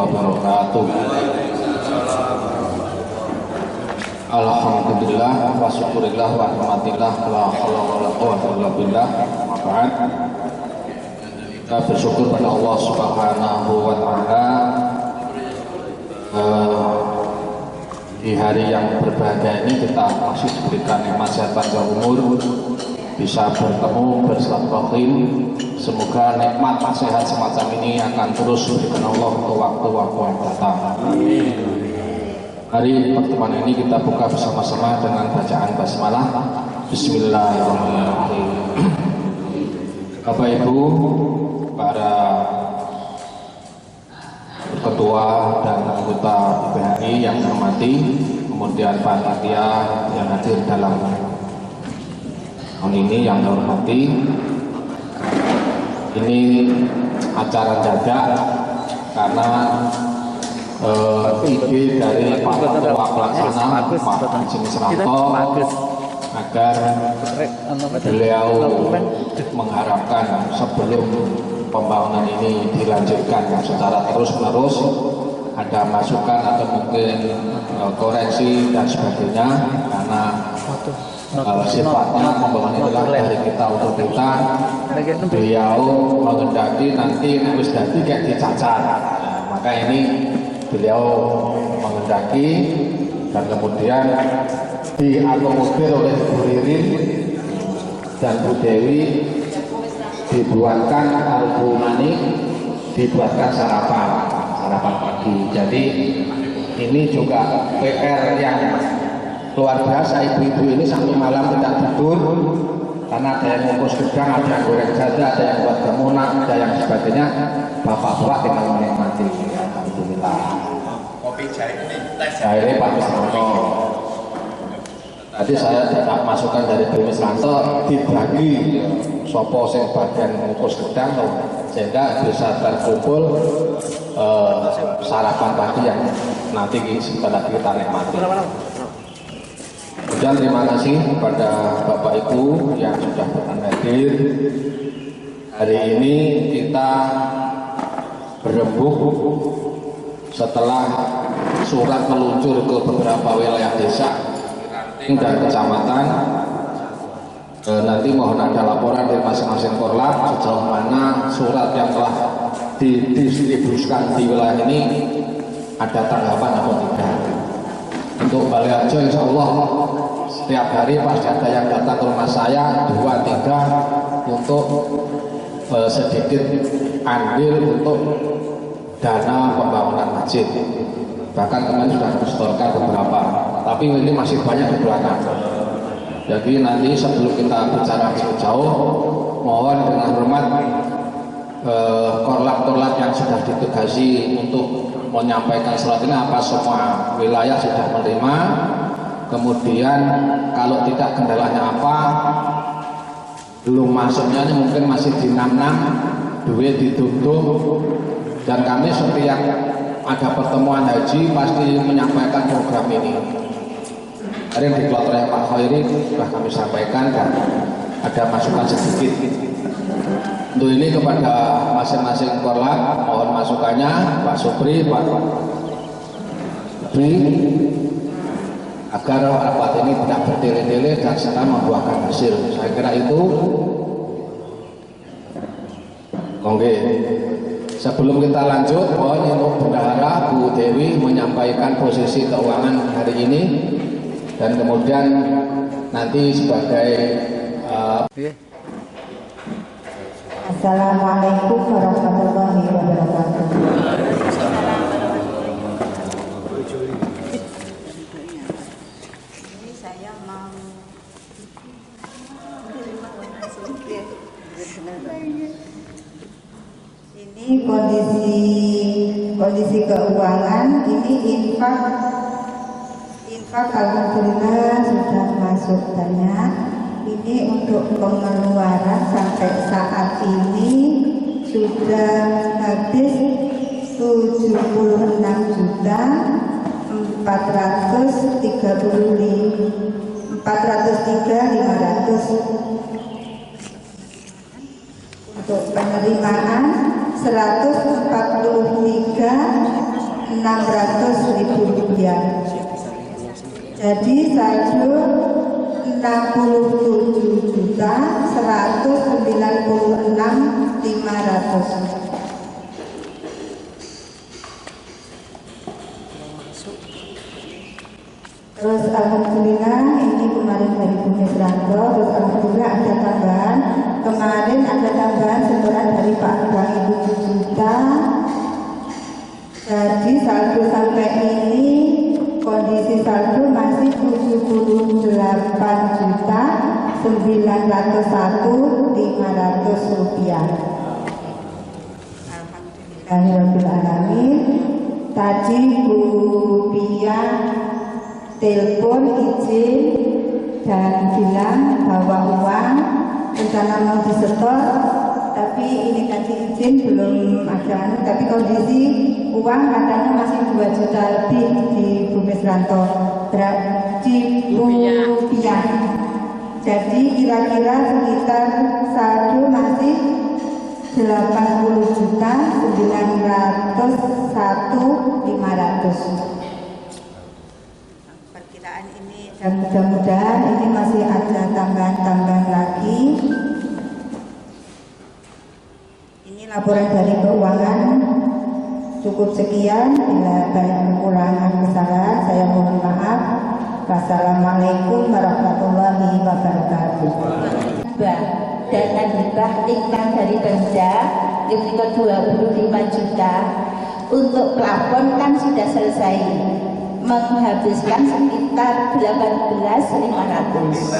wabarakatuh. Alhamdulillah wa syukurillah wa rahmatillah la haula wa la quwwata illa billah. Ma'ba'ad. Kita bersyukur pada Allah Subhanahu wa taala di hari yang berbahagia ini kita masih diberikan nikmat sehat panjang umur, bisa bertemu bersilaturahim. Semoga nikmat sehat semacam ini akan terus diberikan Allah untuk waktu-waktu yang datang. Hari pertemuan ini kita buka bersama-sama dengan bacaan basmalah. Bismillahirrahmanirrahim. Bapak Ibu, para ketua dan anggota PHI yang hormati, kemudian panitia yang hadir dalam tahun ini yang hormati, ini acara dadak karena ide dari Pak Ketua Pelaksana Pak Haji Misranto agar beliau mengharapkan sebelum pembangunan ini dilanjutkan secara terus-menerus ada masukan atau mungkin koreksi dan sebagainya, karena sifatnya pembangunan itulah dari kita untuk kita. Beliau mengendaki nanti harus jadi kayak dicacat, maka ini beliau mengendaki dan kemudian diakomodir oleh Bu Ririn dan Bu Dewi, dibuatkan Al-Bu Manik, dibuatkan sarapan pagi. Jadi ini juga PR yang luar biasa. Ibu-ibu ini sampai malam tidak tidur karena ada yang ngukus gedang, ada yang goreng jadah, ada yang buat gemunak, ada yang sebagainya. Bapak-bapak tinggal menikmati. Alhamdulillah. Kopi jahe Pak Misranto. Tadi saya tidak masukkan dari Bu Misranto, dibagi sopo sing bagian ngukus gedang sehingga bisa terkumpul sarapan pagi yang nanti setelah kita nikmati. Kemudian terima kasih kepada Bapak Ibu yang sudah hadir. Hari ini kita berembuk setelah surat meluncur ke beberapa wilayah desa dan kecamatan. Nanti mohon ada laporan dari masing-masing korlap sejauh mana surat yang telah didistribusikan di wilayah ini ada tanggapan atau tidak. Untuk Balai Ajo insya Allah setiap hari pasti ada yang datang ke rumah saya 2-3 untuk sedikit andil untuk dana pembangunan masjid. Bahkan kemarin sudah disetorkan beberapa, tapi ini masih banyak di belakang. Jadi nanti sebelum kita bicara jauh, mohon dengan hormat korlap-korlap yang sudah ditugasi untuk menyampaikan surat ini apa semua wilayah sudah menerima. Kemudian kalau tidak kendalanya apa, belum masuknya ini mungkin masih di 66, duit ditutup, dan kami setiap ada pertemuan haji pasti menyampaikan program ini. Hari yang dikelola oleh Pak Khairi sudah kami sampaikan dan ada masukan sedikit. Untuk ini kepada masing-masing korlap mohon masukannya, Pak Supri, Pak Supri, agar rapat ini tidak bertele-tele dan segera membuahkan hasil. Saya kira itu. Oke. Sebelum kita lanjut, mohon untuk Bendahara Bu Dewi menyampaikan posisi keuangan hari ini dan kemudian nanti sebagai Assalamualaikum warahmatullahi wabarakatuh. Ini saya mau ini kondisi keuangan. Ini infak alhamdulillah sudah masuk banyak. Ini untuk pengeluaran sampai saat ini sudah habis 403.500. Untuk penerimaan 143 Rp600.000. Jadi saldo Rp67.196.500. Terus alhamdulillah ini kemarin dari Bu Misranto, terus alhamdulillah ada tambahan. Kemarin ada tambahan setoran dari Pak Bank Ibu 7 juta. Jadi saldo sampai ini kondisi saldo masih 78.901.500 rupiah. Alhamdulillahirrahmanirrahim. Tadi Bu Pia telepon izin dan bilang bahwa uang rencana mau disetor, tapi ini tadi izin belum ada. Tapi kondisi uang katanya masih 2 juta lebih di Bu Misranto, di Bu Pia. Jadi kira-kira sekitar saldo masih 80.901.500. Ini dan mudah-mudahan ini masih ada tambahan-tambahan lagi. Ini laporan dari keuangan. Cukup sekian. Bila banyak kekurangan kesalahan, saya mohon maaf. Wassalamualaikum warahmatullahi wabarakatuh. Dana hibah iklan dari Pemda itu 25 juta. Untuk plafon kan sudah selesai, menghabiskan sekitar 18.500.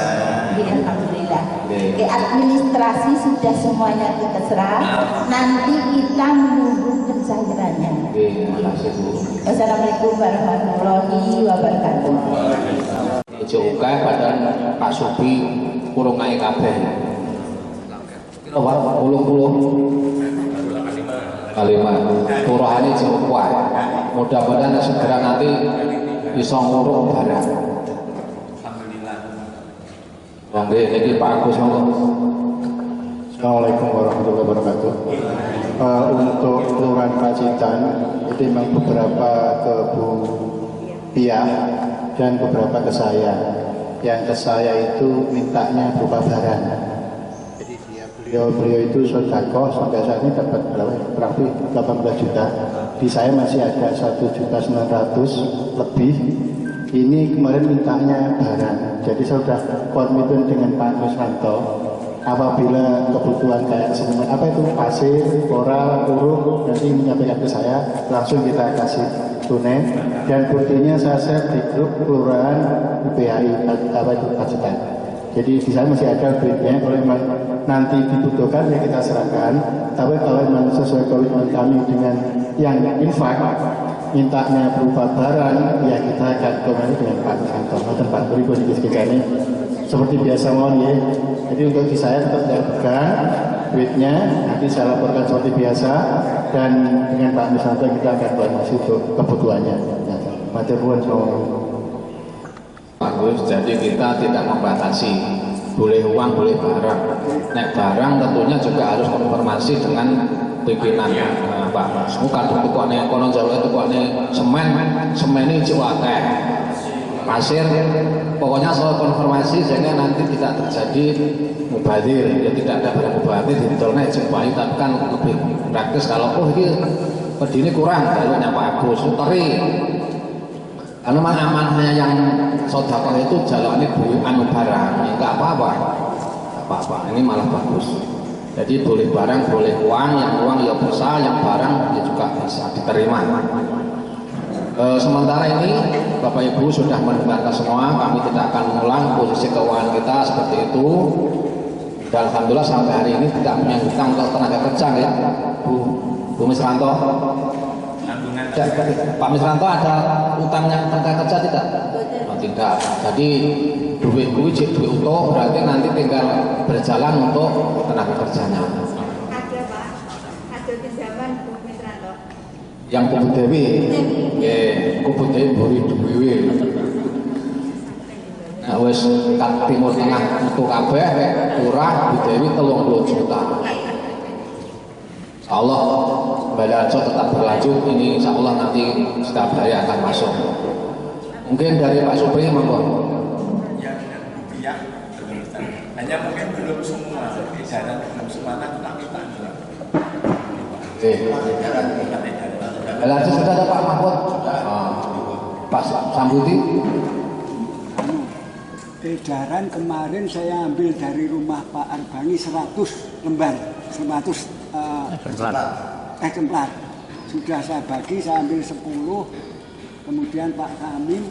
Alhamdulillah. Ke administrasi sudah semuanya kita serah. Nanti kita menunggu pencairannya. Wassalamualaikum warahmatullahi wabarakatuh. Juga pada Pak Subi kurung naik kabeh. Kira 85 turahane cukup kuat. Mudah-mudahan segera nanti bisa ngurung barang. Alhamdulillah. Wong iki Pak Agus monggo. Assalamualaikum warahmatullahi wabarakatuh. Untuk Kelurahan Pacitan itu memang beberapa ke Bu Pia dan beberapa ke saya. Yang ke saya itu mintanya berupa barang. Jadi beliau itu sedekah sampai saat ini dapat berapa? Berarti 18 juta. Di saya masih ada 1.900.000 lebih. Ini kemarin mintanya barang. Jadi saya sudah komitmen dengan Pak Misranto. Apabila kebutuhan kayak semuanya apa itu pasir, koral, burung nanti menyampaikan ke saya, langsung kita kasih tunai. Dan buktinya saya share di grup kelurahan IPHI apa itu Pacitan. Jadi di sana masih ada duitnya. Kalau memang nanti dibutuhkan ya kita serahkan. Tapi kalau memang sesuai komitmen kami dengan yang infak, mintanya berupa barang, ya kita akan komunikasi dengan Pak Misranto dan Pak Beribu di ini. Seperti biasa mohon ya. Jadi untuk di saya tetap saya pegang duitnya, nanti saya laporkan seperti biasa dan dengan Pak Misranto kita akan koordinasi untuk kebutuhannya. Matur nuwun semua. Bagus, jadi kita tidak membatasi, boleh uang, boleh barang. Nek barang tentunya juga harus konfirmasi dengan pimpinan Pak Mas. Bukan tukokne kono Jawa tukokne semen ini jiwake. Pasir, pokoknya soal konfirmasi sehingga nanti tidak terjadi mubazir, ya tidak ada barang mubazir ditolak jempai, tapi kan lebih praktis kalau ini kurang, kalau nyapa Agus teri. Karena amanahnya yang sedekah itu jalannya anu barang, enggak apa-apa, ini malah bagus. Jadi boleh barang, boleh uang, yang uang ya bisa, yang barang ya juga bisa diterima. Sementara ini Bapak Ibu sudah mendengarkan semua, kami tidak akan mengulang posisi keuangan kita seperti itu. Dan alhamdulillah sampai hari ini tidak punya hutang untuk tenaga kerja ya, Bu Misranto. Pak Misranto ada utangnya tenaga kerja tidak? Oh, tidak. Jadi duit utuh berarti nanti tinggal berjalan untuk tenaga kerjanya. Ada Pak, ada pinjaman Bu Misranto. Yang Kubu Dewi, Kubu Dewi beri duwe. Nah, wes Timur Tengah itu kabeh kurang Bu Dewi 30 juta. Allah kembali aja tetap berlanjut. Ini insya Allah nanti setiap hari akan masuk. Mungkin dari Pak Supri monggo. Ya, hanya mungkin belum semua edaran belum semua tapi Lanjut sudah ada Pak Mahfud, Pak Sambuti. Edaran kemarin saya ambil dari rumah Pak Arbangi 100 lembar, 100 eksemplar. Sudah saya bagi, saya ambil 10. Kemudian Pak Kamim,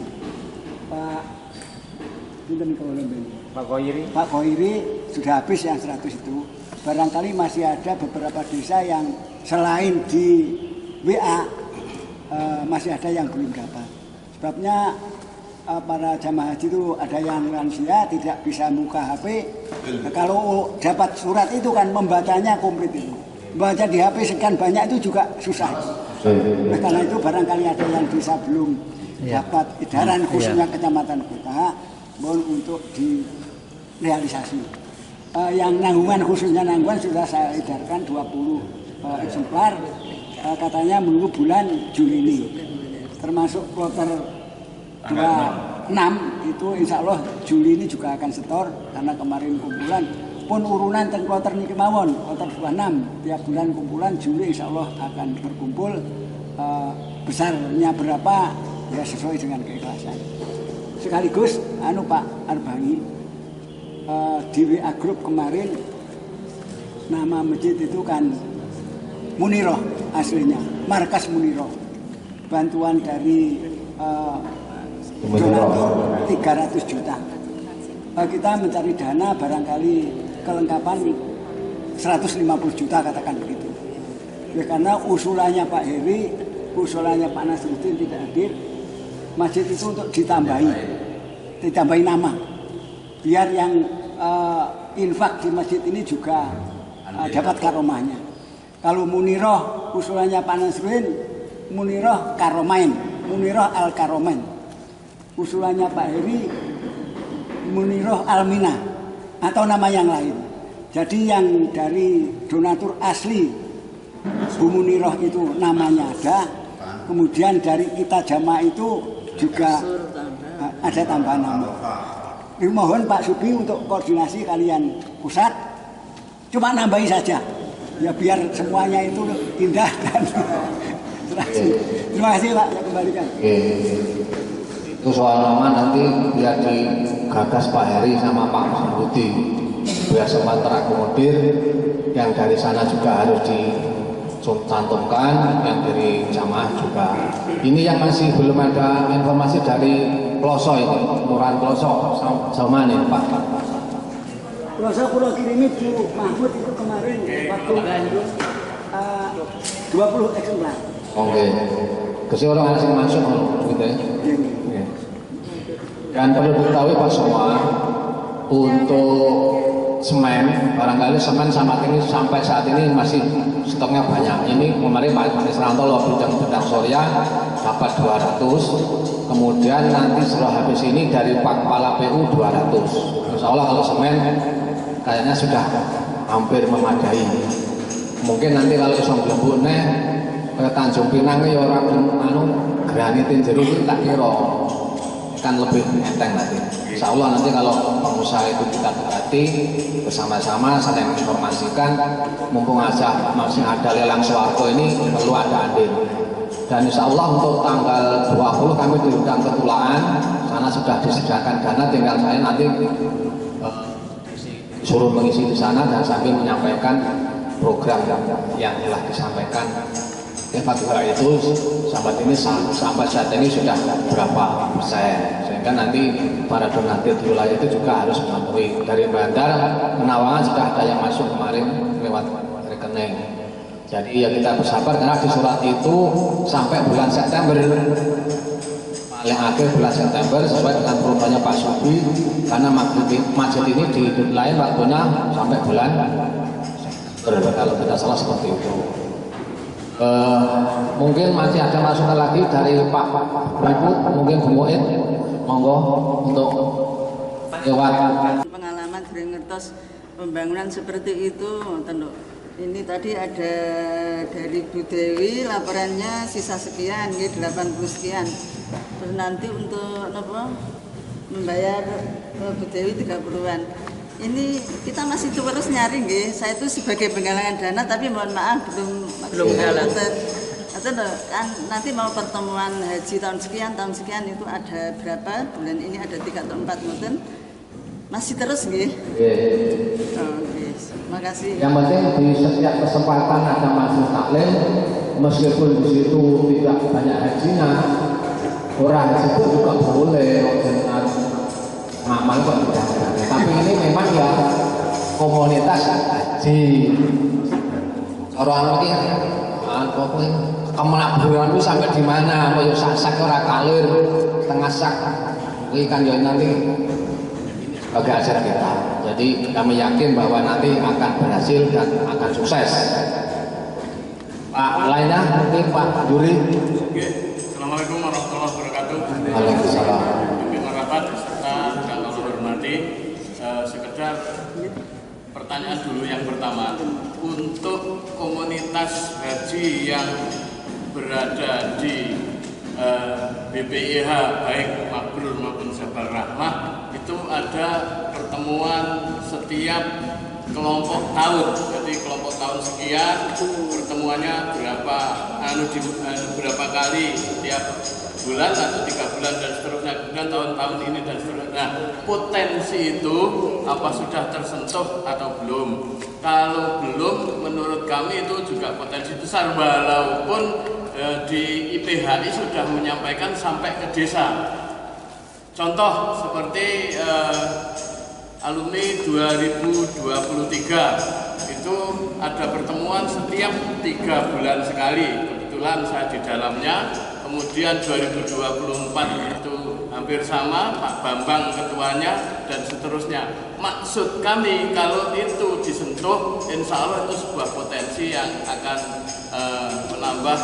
Pak Koiri sudah habis yang 100 itu. Barangkali masih ada beberapa desa yang selain di WA masih ada yang belum dapat. Sebabnya para jamaah haji itu ada yang lansia tidak bisa buka HP. Kalau dapat surat itu kan membacanya komplit itu. Baca di HP sekian banyak itu juga susah. Nah, karena itu barangkali ada yang desa belum dapat edaran khususnya kecamatan kota mohon untuk direalisasi. Yang nanggungan khususnya nanggungan sudah saya edarkan 20 eksemplar. Katanya menunggu bulan Juli ini. Termasuk kloter 26 itu insya Allah Juli ini juga akan setor karena kemarin kumpulan pun urunan teng kloter niki mawon kloter 26 tiap bulan kumpulan Juli insya Allah akan berkumpul besarnya berapa ya sesuai dengan keikhlasan. Sekaligus Pak Arbangi di WA Group kemarin nama masjid itu kan Muniroh aslinya markas Muniroh bantuan dari donatur 300 juta. Kita mencari dana barangkali kelengkapan 150 juta katakan begitu. Ya, karena usulannya Pak Heri, usulannya Pak Nasruddin tidak hadir, masjid itu untuk ditambahi nama, biar yang infak di masjid ini juga dapat karomahnya. Kalau Muniroh usulannya Pak Nasruddin, Muniroh Karomain, Muniroh Al Karomain. Usulannya Pak Heri, Muniroh Almina atau nama yang lain. Jadi yang dari donatur asli Bu Muniroh itu namanya ada, kemudian dari kita jamaah itu juga ada tambahan nama. Mohon Pak Subi untuk koordinasi kalian pusat, cuma nambahi saja, ya biar semuanya itu indah dan terima kasih Pak, saya kembalikan. Itu soal nama nanti biar digagas Pak Heri sama Pak Sambuti biar sempat terakomodir. Yang dari sana juga harus dicantumkan, yang dari jamaah juga. Ini yang masih belum ada informasi dari Ploso ini, Kelurahan Ploso sama nih Pak. Ploso Pulau Kirimi Bu Mahmud itu kemarin waktu 20 eksemplar. Oke. Kesini orang asing masuk gitu ya. Dan perlu diketahui Pak semua, untuk semen, barangkali semen sama ini sampai saat ini masih stoknya banyak. Ini kemarin Pak Isranto loh bidang Surya dapat 200, kemudian nanti setelah habis ini dari Pak Kepala PU 200. Insya Allah kalau semen kayaknya sudah hampir memadai. Mungkin nanti kalau isong blebuk ke Tanjung Pinang ya orang granitin jeruk tak kira kan lebih enteng nanti. Insya Allah nanti kalau pengusaha itu kita dekati bersama-sama saling informasikan, mumpung aja masih ada lelang Soeharto ini perlu ada andil. Dan insya Allah untuk tanggal 20 kami diundang ke Tulaan, sana sudah disediakan dana, tinggal saya nanti suruh mengisi di sana dan sambil menyampaikan program yang telah disampaikan. Pak itu sampai ini sampai saat ini sudah berapa persen, sehingga nanti para donatur di wilayah itu juga harus mematuhi. Dari Bandar Penawangan sudah ada yang masuk kemarin lewat rekening. Jadi ya kita bersabar karena di surat itu sampai bulan September, paling akhir bulan September sesuai dengan perubahannya Pak Subi, karena masjid ini di lain waktunya sampai bulan September kalau tidak salah seperti itu. Mungkin masih ada masukan lagi dari Pak Ibu, mungkin Bu Mu'id, monggo untuk lewat pengalaman sering ngertos pembangunan seperti itu tentu Ini tadi ada dari Bu Dewi laporannya sisa sekian, 80 sekian. Terus nanti untuk apa, membayar Bu Dewi 30-an. Ini kita masih terus nyari nggih. Saya itu sebagai penggalangan dana tapi mohon maaf belum galang. Kan nanti mau pertemuan haji tahun sekian itu ada berapa? Bulan ini ada 3 atau 4 mungkin. Masih terus nggih. Oke. Makasih. Yang penting di setiap kesempatan ada masjid taklim, meskipun di situ tidak banyak hajinya, orang di situ juga boleh dengan ngamal kok tidak. Tapi ini memang ya komunitas haji. Orang ini kemelaburan itu sampai di mana? Mau sak ora kalir, setengah sak. Ini kan ya nanti bagi ajar kita. Jadi kami yakin bahwa nanti akan berhasil dan akan sukses. Pak lainnya mungkin Pak Duri. Assalamualaikum warahmatullahi wabarakatuh. Waalaikumsalam. Pimpinan rapat serta yang kami hormati, sekedar pertanyaan dulu yang pertama, untuk komunitas haji yang berada di BPIH baik Mabrur maupun Jabal Rahmah itu ada pertemuan setiap kelompok tahun. Jadi kelompok tahun sekian pertemuannya berapa kali setiap bulan atau 3 bulan dan seterusnya, kemudian tahun-tahun ini dan seterusnya. Nah, potensi itu apa sudah tersentuh atau belum? Kalau belum, menurut kami itu juga potensi besar, walaupun di IPHI sudah menyampaikan sampai ke desa. Contoh seperti alumni 2023 itu ada pertemuan setiap 3 bulan sekali. Kebetulan saya di dalamnya. Kemudian 2024 itu hampir sama, Pak Bambang ketuanya dan seterusnya. Maksud kami kalau itu disentuh, insya Allah itu sebuah potensi yang akan menambah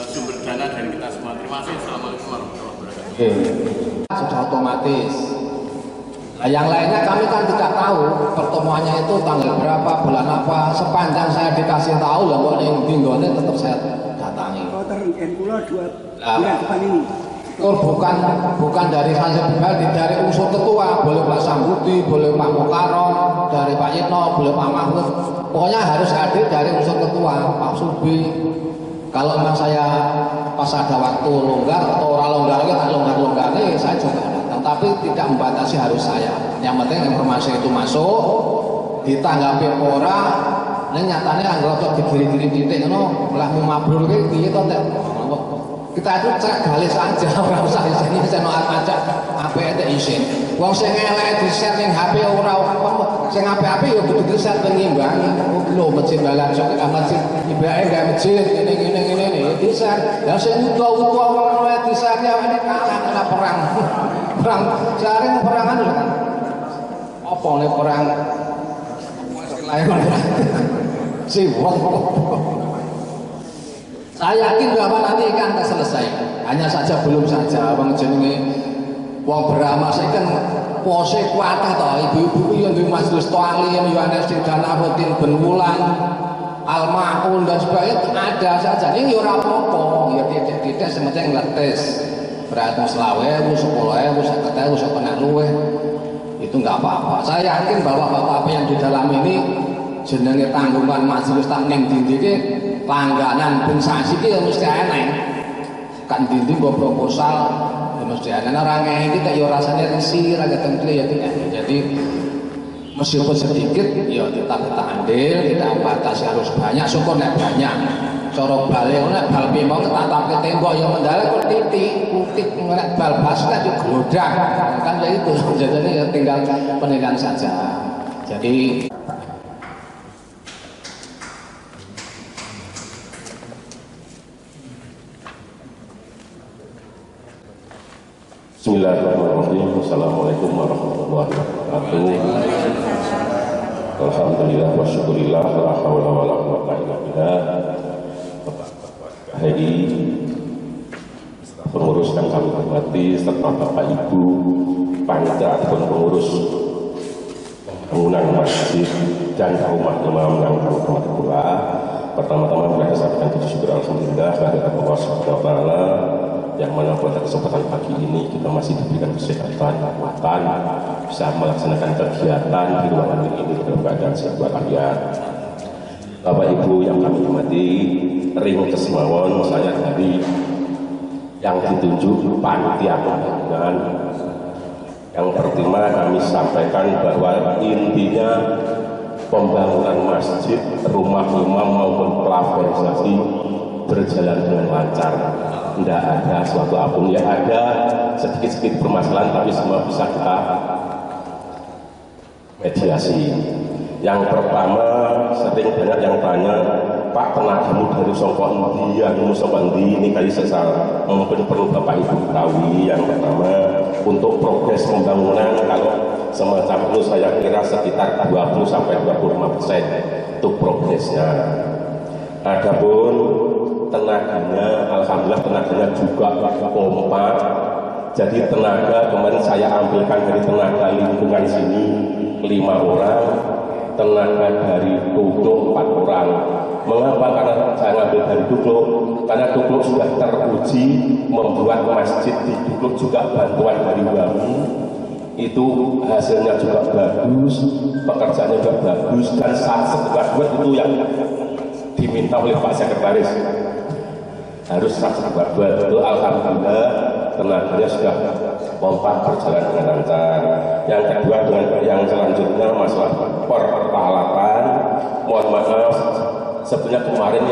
sumber dana dari kita semua. Terima kasih. Assalamualaikum warahmatullahi wabarakatuh. Sudah otomatis. Nah, yang lainnya kami kan tidak tahu pertemuannya itu tanggal berapa, bulan apa. Sepanjang saya dikasih tahu, lah kok yang binggone tetap saya datangi. Oh, terengken pula 2 bulan depan ini. Bukan dari Hansip Pribadi, dari unsur ketua, boleh Pak Sambuti, boleh Pak Mukarom, dari Pak Yitno, boleh Pak Mahfud. Pokoknya harus hadir dari unsur ketua, Pak Subi. Kalau memang saya pas ada waktu longgar atau orang longgar longgar saya juga datang, tapi tidak membatasi harus saya. Yang penting informasi itu masuk, ditanggapi orang. Ini nyatanya anggap digiri-giri titik, lah mau mabrur gitu, kita itu cek galis aja, orang usah disini seno aja, apa itu izin. Wong sing elek di share ning HP ora apa, sing apik-apik ya kudu di share pengimbangi. Lho masjid balan sok masjid ibake gak masjid ngene di share. Ya sing utuh-utuh wong oleh di share ya ini kalah kena perang. Perang jaring perangan lho. Apa nek perang lain si wong. Saya yakin bahwa nanti akan selesai. Hanya saja belum saja wong jenenge wong beramal sing kan pose kuatah to ibu-ibu yang di Majelis Ta'lim Yohanes Dana Rutin Ben Wulan Al-Ma'un dan sebagainya ada saja. Ini ora apa-apa, ya tidak sementing ngletes. Berarti 20.000, 10.000, 50.000 sok kena luweh. Itu enggak apa-apa. Saya yakin bahwa bapak-bapak yang di dalam ini jenenge tanggungan Majelis Taklim dindi langganan pensasi ki ya mesti eneng. Kan dindi nggo proposal ya mesti eneng ora ngene iki ya rasane risi ra ketemu ya tidak. Jadi meskipun sedikit ya tetap kita andil, tidak membatasi harus banyak, syukur nek banyak. Cara bale nek bal pimo ketatake tembok ya mendale kok titik, putih nek bal basket yo glodak. Kan ya itu. Jadi ya tinggal penilaian saja. Jadi Bismillahirrahmanirrahim. Assalamualaikum warahmatullahi wabarakatuh. Alhamdulillah wa syukurillah la haula wa la quwwata illa billah. HI, pengurus yang kami hormati serta Bapak Ibu panitia ataupun pengurus bangunan masjid dan rumah imam yang kami hormati pula. Pertama-tama mereka sampaikan puji syukur alhamdulillah kehadirat Allah Subhanahu wa taala yang mana pada kesempatan pagi ini kita masih diberikan kesehatan, kekuatan, bisa melaksanakan kegiatan di ruangan ini dalam keadaan sehat walafiat. Bapak Ibu yang kami hormati, ring kesemawon saya dari yang ditunjuk panitia pembangunan. Yang pertama kami sampaikan bahwa intinya pembangunan masjid, rumah imam maupun pelafarisasi berjalan dengan lancar. Tidak ada suatu apapun, ya ada sedikit-sedikit permasalahan tapi semua bisa kita mediasi. Yang pertama, sering banyak yang tanya, Pak, tenagamu dari Songkok Endi, anu Songkok Endi, ini kali sesal. Mungkin perlu Bapak Ibu ketahui. Yang pertama, untuk progres pembangunan kalau semacam itu saya kira sekitar 20-25% untuk progresnya. Adapun tenaganya, alhamdulillah tenaganya juga kompak. Jadi tenaga kemarin saya ambilkan dari tenaga lingkungan sini 5 orang. Tenaga dari Tukluk 4 orang. Mengapa? Karena saya ngambil dari Tukluk, karena Tukluk sudah teruji membuat masjid di Tukluk juga bantuan dari Wami. Itu hasilnya juga bagus, pekerjaannya juga bagus, dan saat setelah buat itu yang diminta oleh Pak Sekretaris harus buat itu. Alhamdulillah tenaganya sudah kompak berjalan dengan lancar. Yang kedua, dengan yang selanjutnya masalah peralatan. Mohon maaf, sebenarnya kemarin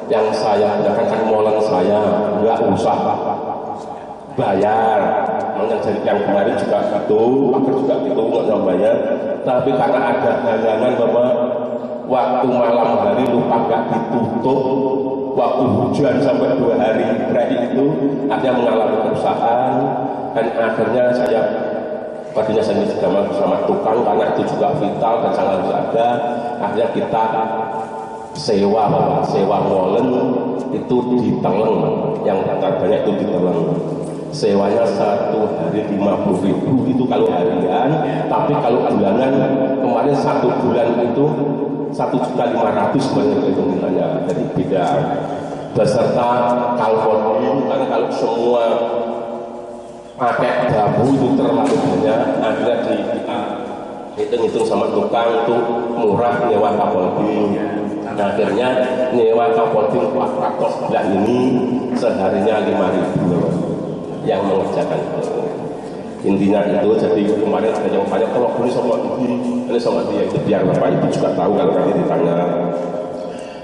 yang saya gunakan kan molen saya nggak usah bayar. Jadi yang kemarin juga itu, pakai juga itu nggak bayar. Tapi karena ada halangan bahwa waktu malam hari lupa nggak ditutup, waktu hujan sampai 2 hari terakhir itu akhirnya mengalami kerusakan, dan akhirnya saya tadinya saya bersama tukang karena itu juga vital dan sangat ada. Akhirnya kita sewa molen itu di Teleng, yang banyak itu di Teleng. Sewanya 1 hari 50.000 itu kalau harian, tapi kalau bulanan kemarin 1 bulan itu 1.500.000 sebenarnya hitungannya. Jadi beda beserta kalpon, karena kalau semua pakai bambu itu terlalu banyak, akhirnya hitung-hitung sama tukang itu murah nyewa kapolting. Akhirnya nyewa kapolting 400 sebelah ini seharinya 5.000 yang mengerjakan. Intinya itu. Jadi kemarin ada yang tanya, kalau ini sama dia itu biar Bapak Ibu juga tahu kalau nanti ditanya.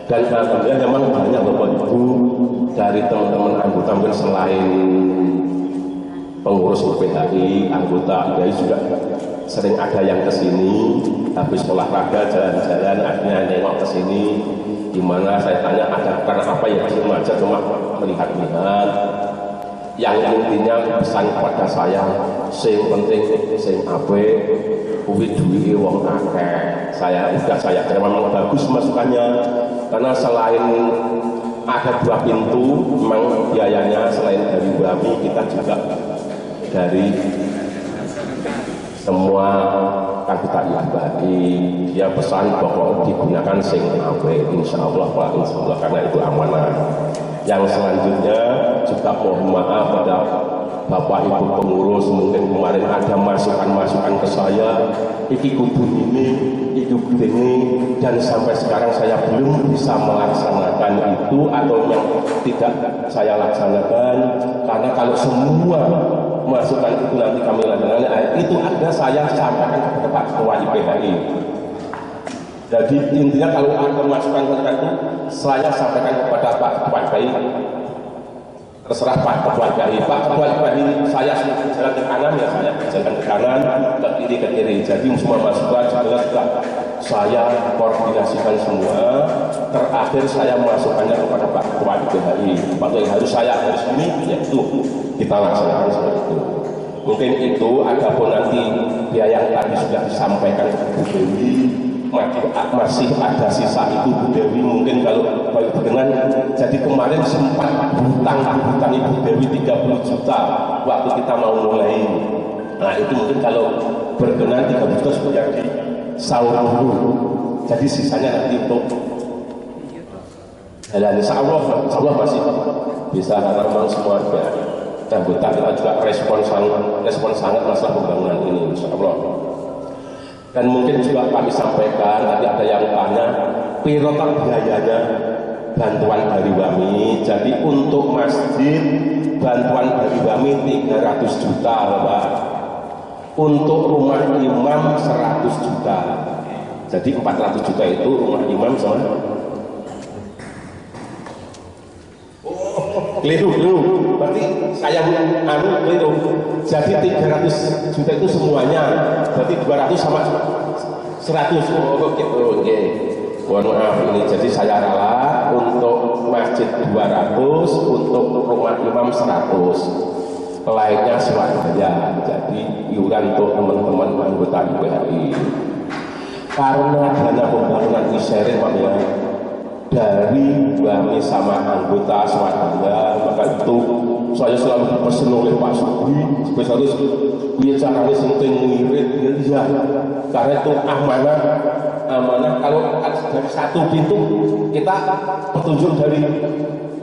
Dan alhamdulillah memang banyak Bapak Ibu dari teman-teman anggota, mungkin selain pengurus UPHI, anggota UPHI juga sering ada yang kesini habis olahraga jalan-jalan, akhirnya nengok kesini. Dimana saya tanya ada karena apa ya, cuma aja cuma melihat-lihat. Yang intinya pesan kepada saya, sing penting sing apik kuwi duwike wong akeh. Saya kira memang bagus masukannya, karena selain ada 2 pintu, memang biayanya selain dari Wami, kita juga dari semua kan kita ibadi. Dia pesan bahwa digunakan sing apik, insyaallah karena itu amanah. Yang selanjutnya juga mohon maaf pada Bapak Ibu pengurus, mungkin kemarin ada masukan-masukan ke saya, iki kudu ini, dan sampai sekarang saya belum bisa melaksanakan itu atau yang tidak saya laksanakan, karena kalau semua masukan itu nanti kami laksanakan, itu ada saya sampaikan kepada Pak Ketua IPHI. Jadi intinya kalau ada masukan itu saya sampaikan kepada Pak Ketua IPHI, terserah Pak Ketua IPHI. Pak Ketua IPHI saya jalan ke kanan, ya saya jalan ke kanan, ke kiri. Jadi semua masukan juga saya koordinasikan semua. Terakhir saya masukkannya kepada Pak Ketua IPHI. Pak Ketua harus ini, yaitu kita laksanakan seperti itu. Mungkin itu, adapun nanti biaya yang tadi sudah disampaikan ke Bu Dewi, masih ada sisa itu Bu Dewi. Mungkin kalau berkenan, jadi kemarin sempat hutang Ibu Dewi 30 juta waktu kita mau mulai. Nah itu mungkin kalau berkenan 30 juta sudah jadi sahur dulu. Jadi sisanya nanti untuk dan insya Allah masih bisa normal semua ya. Anggota kita juga respon sangat masalah pembangunan ini insya Allah. Dan mungkin juga kami sampaikan, tadi ada yang tanya pirotan biayanya bantuan dari Wami. Jadi untuk masjid bantuan dari Wami 300 juta Bapak. Untuk rumah imam 100 juta. Jadi 400 juta itu rumah imam sama keliru. Berarti saya keliru. Jadi 300 juta itu semuanya. Berarti 200 sama 100. Oh gitu. Oke. Mohon maaf ini. Jadi saya rela untuk masjid 200, untuk rumah imam 100. Lainnya swadaya. Jadi iuran untuk teman-teman anggota IPHI. Karena dana pembangunan ISERE Pak ya, dari Wami sama anggota swadaya, maka itu saya selalu dipesan oleh Pak Sabri spesialis bicara penting ngirit ya, karena itu amanah kalau dari satu pintu kita petunjuk dari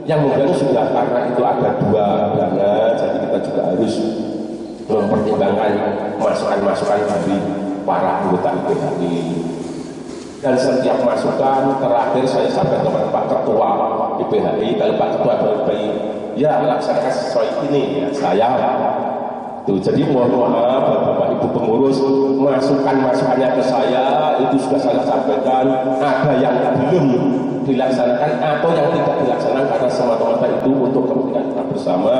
yang membantu sudah, karena itu ada dua dana, jadi kita juga harus mempertimbangkan masukan-masukan dari para anggota IPHI. Dan setiap masukan terakhir saya sampaikan kepada Pak Ketua IPHI, kalau Pak Ketua IPHI ya laksanakan sesuai ini ya saya tuh. Jadi mohon maaf Bapak Ibu pengurus, masukannya ke saya itu sudah saya sampaikan, ada yang belum dilaksanakan atau yang tidak dilaksanakan karena semata-mata itu untuk kepentingan kita bersama.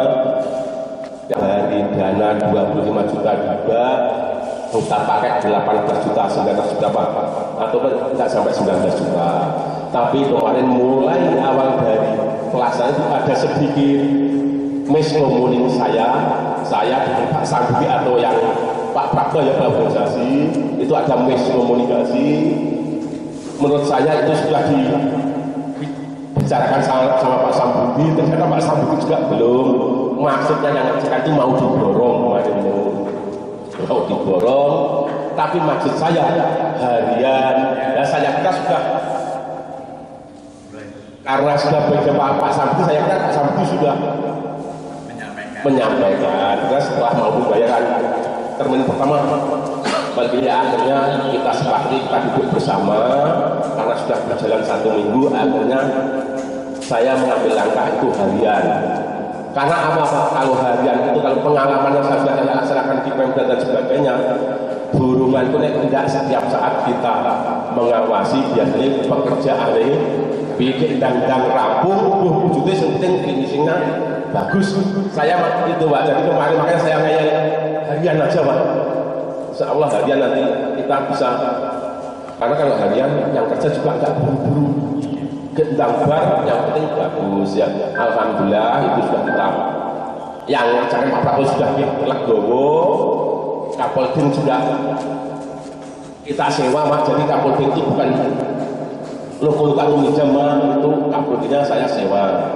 Dari dana 25 juta juga kita pakai 18 juta, 19 juta Pak, atau tidak sampai 19 juta. Tapi kemarin mulai awal dari pelaksanaan itu ada sedikit miskomunikasi saya dengan Pak Sandi atau yang Pak Prabto yang organisasi itu ada miskomunikasi. Menurut saya itu sudah dibicarakan sama Pak Sambudi, ternyata Pak Sambudi juga belum. Maksudnya yang ngajarkan itu mau didorong kemarin, mau didorong, tapi maksud saya harian. Dan saya kira sudah, karena sudah berjumpa Pak Sambudi, saya kira Pak Sambudi sudah menyampaikan. Karena setelah mau pembayaran termin pertama, bagi akhirnya kita sepakati, kita duduk bersama, karena sudah berjalan 1 minggu, akhirnya saya mengambil langkah itu harian. Karena apa Pak? Kalau harian itu, kalau pengalaman yang saya laksanakan di Pemda dan sebagainya, buruan itu tidak setiap saat kita mengawasi, biasanya pekerjaan ini bikin dandang rampung, wujudnya penting finishingnya bagus. Saya itu Pak, jadi kemarin makanya saya ngeyel harian aja Pak. Insya Allah harian nanti kita bisa, karena kalau harian yang kerja juga agak buru-buru, gendang bar, yang penting bagus ya. Alhamdulillah itu sudah kita, yang ngajarin Pak Prabowo sudah Legowo, Kapoldim sudah kita sewa Pak. Jadi Kapoldim itu bukan luka-luka minjam, itu Kapoldimnya saya sewa.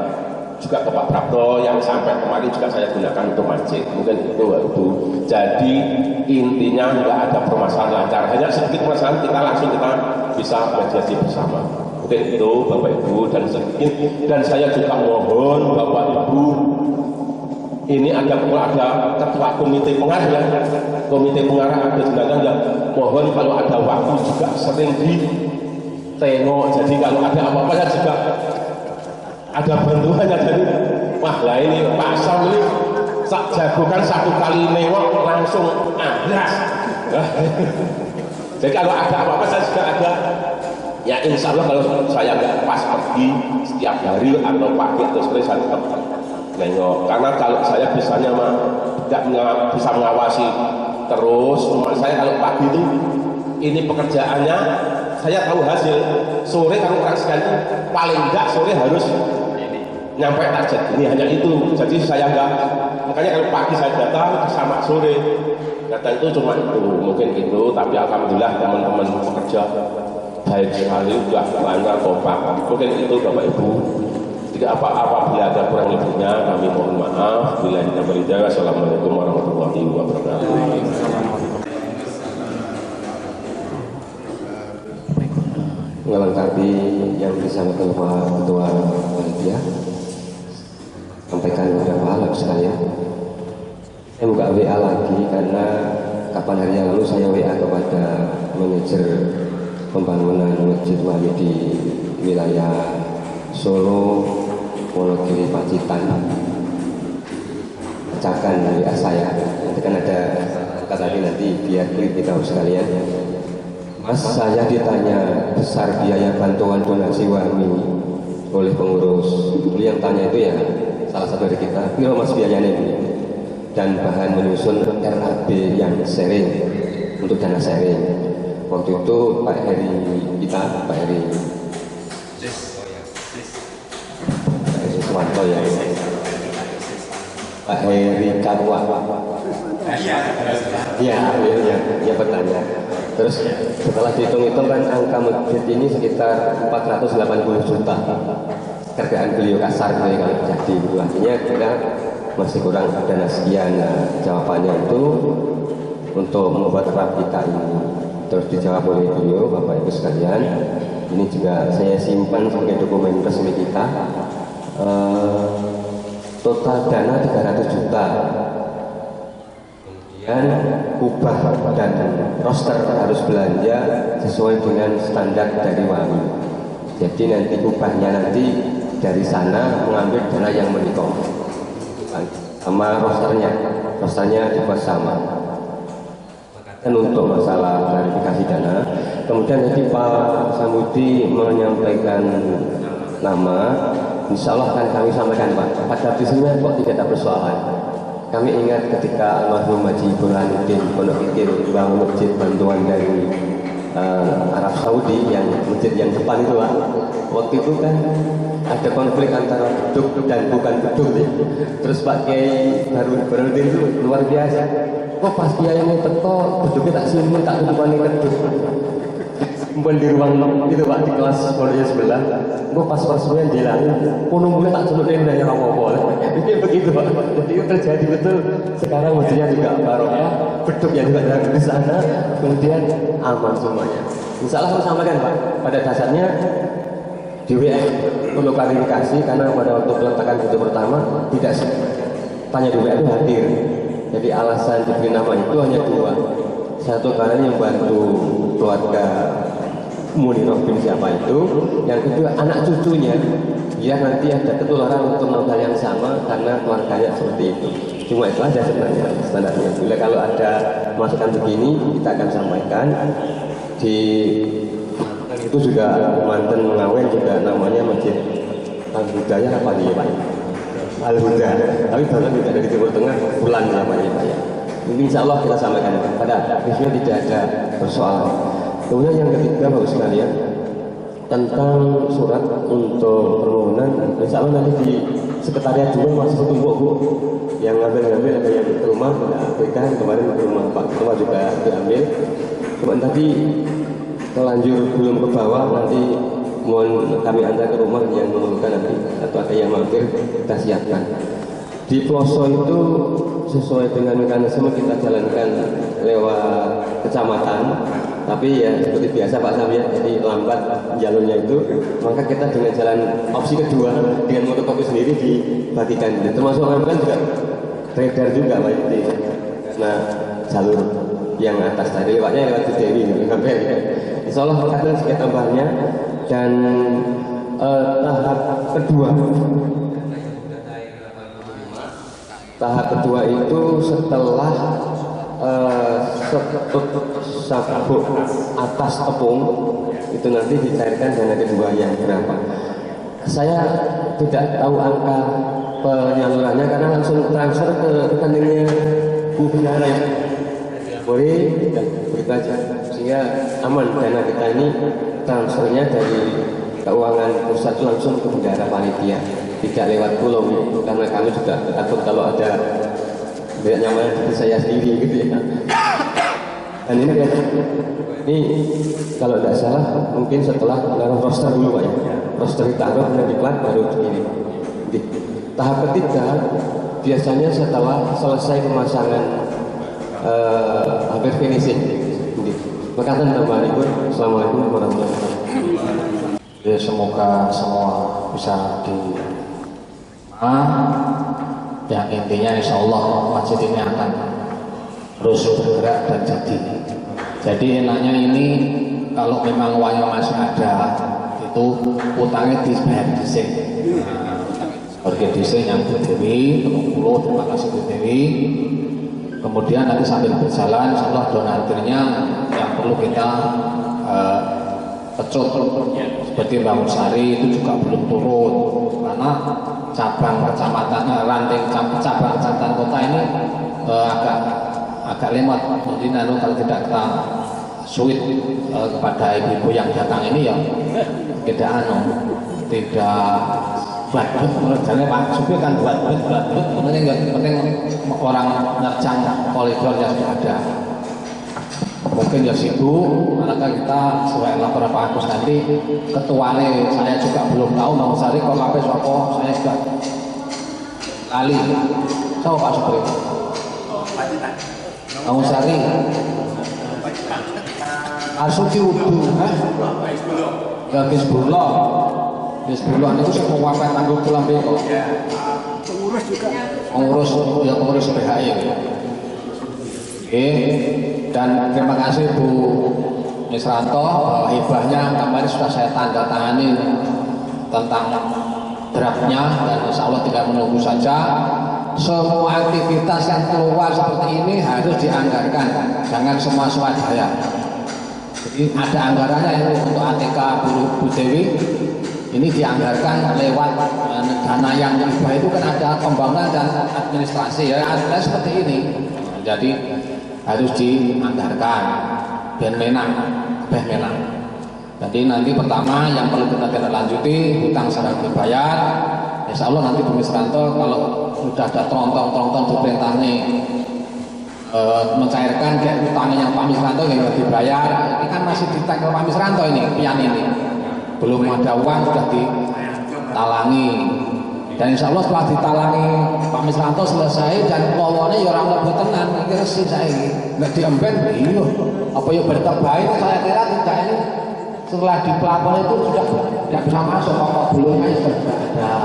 Juga ke Pak Prabto yang sampai kemarin juga saya gunakan untuk masjid, mungkin itu. Jadi intinya nggak ada permasalahan lancar, hanya sedikit permasalahan kita langsung kita bisa mediasi bersama. Mungkin itu Bapak Ibu dan sedikit. Dan saya juga mohon Bapak Ibu, ini ada ketua komite pengarah ya, komite pengarah ada jenengan ya, mohon kalau ada waktu juga sering ditengok. Jadi kalau ada apa-apa ya juga ada bantuannya. Jadi wah lah ini Pak Sam ini sak jagokan 1 kali nengok langsung amblas. Jadi kalau ada apa-apa saya juga ada ya, insya Allah kalau saya nggak pas pergi setiap hari atau pagi atau sore saya tetap nengok. Karena kalau saya biasanya mah tidak bisa mengawasi terus, saya kalau pagi itu ini pekerjaannya saya tahu hasil, sore kalau kurang sekali paling enggak sore harus nyampe target, ini hanya itu. Jadi saya enggak, makanya kalau pagi saya datang sama sore datang itu cuma itu, mungkin itu. Tapi alhamdulillah teman-teman pekerja baik sekali, sudah lancar kompak. Mungkin itu Bapak Ibu, tidak apa-apa bila ada kurang lebihnya kami mohon maaf. Bila kita berhijau, assalamualaikum warahmatullahi wabarakatuh. melengkapi yang disampaikan Pak Ketua Panitia, sampaikan beberapa hal sekalian. Saya buka WA lagi karena kapan hari yang lalu saya WA kepada manajer pembangunan Masjid Wali di wilayah Solo, Wonogiri, Pacitan. Bacakan WA saya, nanti kan ada kata tadi nanti biar kita sekalian. Mas, saya ditanya besar biaya bantuan donasi WAMI oleh pengurus. Yang tanya itu ya salah satu dari kita, piro mas biayanya ini? Dan bahan menyusun RAB yang sharing untuk dana sharing. Waktu itu Pak Heri kita, Pak Heri Suwanto ya, Pak Heri Karwa. Ya bertanya. Terus setelah dihitung-hitung kan angka masjid ini sekitar 480 juta. Kerjaan beliau kasar kalau jadi, artinya kita masih kurang dana sekian. Nah, jawabannya itu untuk membuat replika ini terus dijawab oleh beliau, Bapak Ibu sekalian. Ini juga saya simpan sebagai dokumen resmi kita. Total dana 300 juta. Kemudian ubah dan roster harus belanja sesuai dengan standar dari WAMI. Jadi nanti ubahnya nanti dari sana mengambil dana yang menikung sama rosternya dibuat sama. Dan untuk masalah klarifikasi dana, kemudian tadi Pak Samudi menyampaikan nama, insya Allah akan kami sampaikan Pak. Pada prinsipnya kok tidak ada persoalan. Kami ingat ketika almarhum Haji Burhanuddin Pondok Fikir bangun masjid bantuan dari Arab Saudi, yang masjid yang depan itu Pak. Waktu itu kan ada konflik antara beduk dan bukan beduk ya. Terus Pak Kiai Burhanuddin itu luar biasa. Kok pas Kiai ini teko beduknya tak sini tak tutupan beduk. Kumpul di ruang itu Pak, di kelas pondoknya sebelah. Gue pas semuanya jalan, punungnya tak celutin dari apa-apa. Ini begitu Pak. Jadi itu terjadi betul. Sekarang masjidnya juga barokah, beduk yang juga ada di sana, kemudian aman semuanya. Insya Allah saya sampaikan Pak. Pada dasarnya di WF perlu klarifikasi karena pada waktu peletakan beduk pertama tidak tanya di WF itu hadir. Jadi alasan diberi nama itu hanya dua. Satu karena yang bantu keluarga Munirov bin siapa itu, yang kedua anak cucunya, ya nanti ada ketularan untuk hal yang sama karena keluarganya seperti itu. Cuma itu aja sebenarnya standarnya. Bila kalau ada masukan begini kita akan sampaikan. Di itu juga mantan Mengawen juga namanya Masjid Al-Hudaya apa dia Pak? Al-Huda. Tapi bahkan juga dari Timur Tengah bulan namanya Pak ya. Insya Allah kita sampaikan pada prinsipnya tidak ada persoalan. Kemudian yang ketiga Bapak sekalian, tentang surat untuk permohonan, insya Allah nanti di sekretariat juga masih tumpuk Bu. Yang ngambil ada yang ke rumah, berikan kemarin ke rumah Pak Ketua juga diambil. Cuma tadi terlanjur belum ke bawah, nanti mohon kami antar ke rumah yang memerlukan nanti atau ada yang mampir kita siapkan. Di pelosok itu sesuai dengan mekanisme kita jalankan lewat kecamatan. Tapi ya seperti biasa Pak Sam ya, jadi lambat jalurnya itu, maka kita dengan jalan opsi kedua dengan motokopi sendiri dibagikan. Termasuk kan juga beredar juga Pak Yudi. Nah jalur yang atas tadi lewatnya lewat Dewi sampai. Insya Allah akan sedikit tambahnya. Dan tahap kedua itu setelah sabuk atas tepung itu nanti dicairkan dana kedua yang berapa. Saya tidak tahu angka penyalurannya karena langsung transfer ke rekeningnya Bu Bendara ya. Boleh begitu aja sehingga aman dana kita ini transfernya dari keuangan pusat langsung ke bendara panitia, tidak lewat pulau karena kami juga takut kalau ada tidak nyaman seperti saya sendiri gitu ya. Dan ini kalau tidak salah mungkin setelah roster dulu Pak ya, roster ditaruh dan diklat baru begini. Tahap ketiga biasanya setelah selesai pemasangan hampir finishing, Mekaten tambahipun. Assalamualaikum warahmatullahi wabarakatuh. Ya, semoga semua bisa yang intinya insya Allah masjid ini akan terus bergerak dan jadi enaknya ini kalau memang uangnya masih ada itu utangnya dibayar dhisik. Harga dhisik yang Bu Dewi, terima kasih Bu Dewi. Kemudian nanti sambil berjalan insya Allah donaturnya yang perlu kita pecut seperti Bangun Sari itu juga belum turun karena cabang kecamatan ranting cabang kecamatan kota ini agak lemot. Jadi kalau tidak kita suit kepada ibu-ibu yang datang ini ya tidak buat menurut saya Pak supir kan buat penting orang nerjang koridor yang sudah ada. Mungkin ya sibuk, maka kita sesuai laporan Pak Agus nanti ketuanya saya juga belum tahu mau cari kalau apa saya juga lali. Tahu Pak Supri? Mau cari Arsuti Udu, ya Bisbullah itu semua wapen tanggung pulang beko. Pengurus juga. Pengurus PHI. Oke, dan terima kasih Bu Misranto bahwa hibahnya kemarin sudah saya tanda tangani tentang draftnya dan insya Allah tidak menunggu saja. Semua aktivitas yang keluar seperti ini harus dianggarkan, jangan semua swadaya. Jadi ada anggarannya yang untuk ATK Bu Dewi ini dianggarkan lewat dana yang hibah itu kan ada pembangunan dan administrasi ya, ada seperti ini. Jadi harus dianggarkan ben menang. Jadi nanti pertama yang perlu kita tindak lanjuti hutang secara dibayar. Insya Allah nanti Bu Misranto kalau sudah ada tronton diperintah nih mencairkan kayak hutangnya yang Pak Misranto yang dibayar. Ini kan masih ditanggung Pak Misranto ini pian ini. Belum ada uang sudah ditalangi. Dan insya Allah setelah ditalangi Pak Misranto selesai dan wawone ya orang lebih tenang ini resih saya nggak diemben iya apa yuk berterbaik saya kira tidak ini setelah di pelapor itu sudah tidak bisa masuk kalau belumnya sudah ada.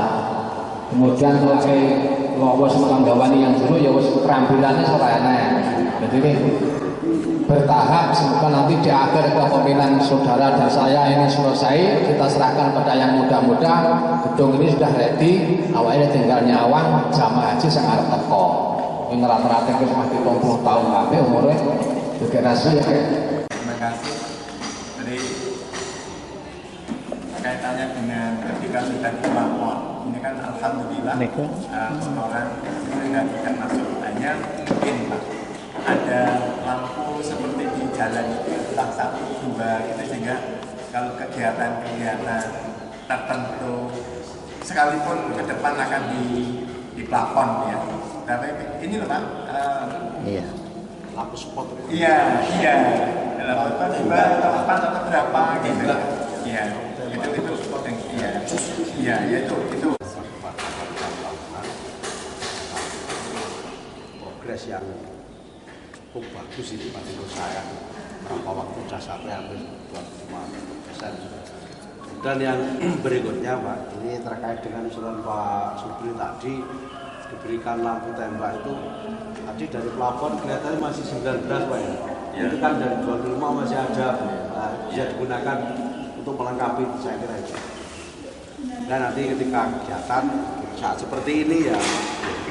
Kemudian selesai wawas menganggawani yang dulu ya was keterampilannya serana. Jadi ini bertahap semoga nanti di akhir kepemimpinan saudara dan saya ini selesai kita serahkan pada yang muda-muda. Gedung ini sudah ready, awalnya tinggal nyawang jamaah haji yang arep teko. Ini rata-rata wis mati 20 tahun kabeh umure generasi ya. Terima kasih. Jadi kaitannya dengan ketika sudah dilapor, ini kan alhamdulillah orang sudah tidak masuk. Hanya mungkin Pak ada lampu seperti di jalan itu entah 1, 2 gitu sehingga kalau kegiatan-kegiatan tertentu sekalipun ke depan akan di plafon ya. Tapi ini loh Pak. Iya. Lampu spot. Iya. Lampu spot juga tempat atau berapa gitu. Iya. Itu iya. Iya itu. Progres yang cukup bagus ini menurut saya. Berapa waktu sudah sampai hampir 25%. Dan yang berikutnya Pak, ini terkait dengan usulan Pak Supri tadi diberikan lampu tembak itu tadi dari plafon kelihatannya masih 19 Pak ya. Itu kan dari 25 masih ada bisa digunakan untuk melengkapi saya kira itu. Dan nanti ketika kegiatan saat seperti ini ya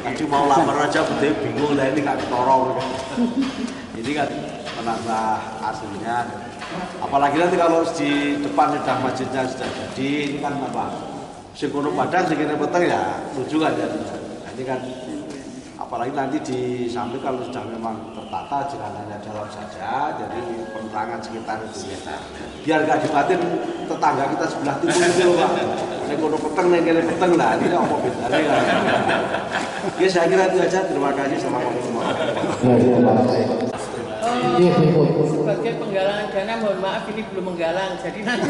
tadi mau lamar aja betul bingung lah ini nggak ketorong. Jadi kan menambah hasilnya. Apalagi nanti kalau di depan sudah masjidnya sudah jadi, ini kan apa? Singkono padang, singkono peteng ya lucu kan ya. Ini kan apalagi nanti di samping kalau sudah memang tertata jangan hanya dalam saja, jadi penerangan sekitar itu ya. Biar nggak dibatin tetangga kita sebelah timur itu Pak. Singkono peteng, singkono peteng lah, ini apa bedanya kan? Ya saya kira itu aja. Terima kasih Assalamualaikum warahmatullahi wabarakatuh. Sebagai penggalangan dana, mohon maaf ini belum menggalang, jadi nanti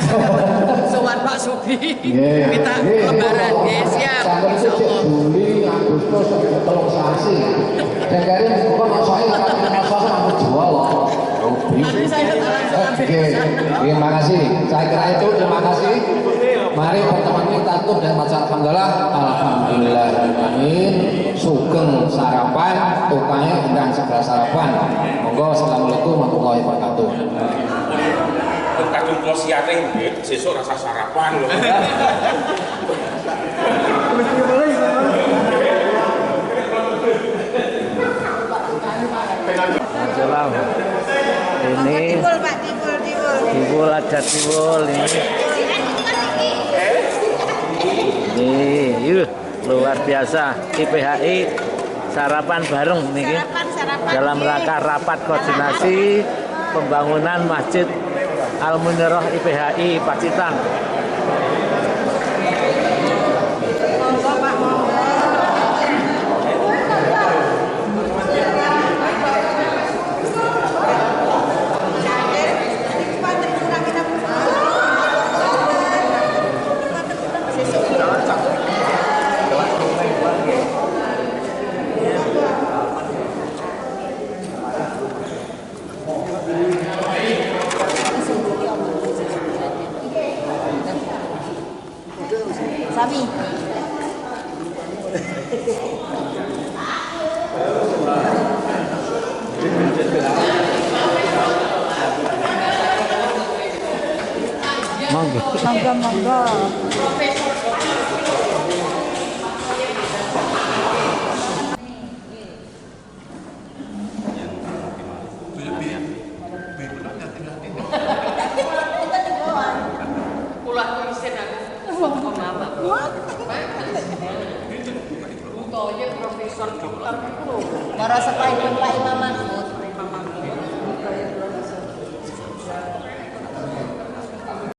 sowan Pak Supri minta lebaran, siap. Sampai Juli, Agustus, tolong sasi. Dan kali ini bukan soalnya kalau jual loh. Nanti saya Oke, terima kasih. Saya kira itu, terima kasih. Mari teman-teman kita tutup dan baca alhamdulillah. Alhamdulillahirrahmanirrahim. Sugeng sarapan, tukangnya undang segera sarapan. Monggo, assalamualaikum warahmatullahi wabarakatuh. Kadung kula siate nggih, sesuk rasa sarapan lho. Salam. Ini tiwul ada tiwul ini. Yuk, luar biasa IPHI sarapan bareng nih dalam rangka rapat koordinasi pembangunan Masjid Al-Munirah IPHI Pacitan. Sami. Monggo. Profesor dokter itu. Para sekolah Pak Imam Mahmud.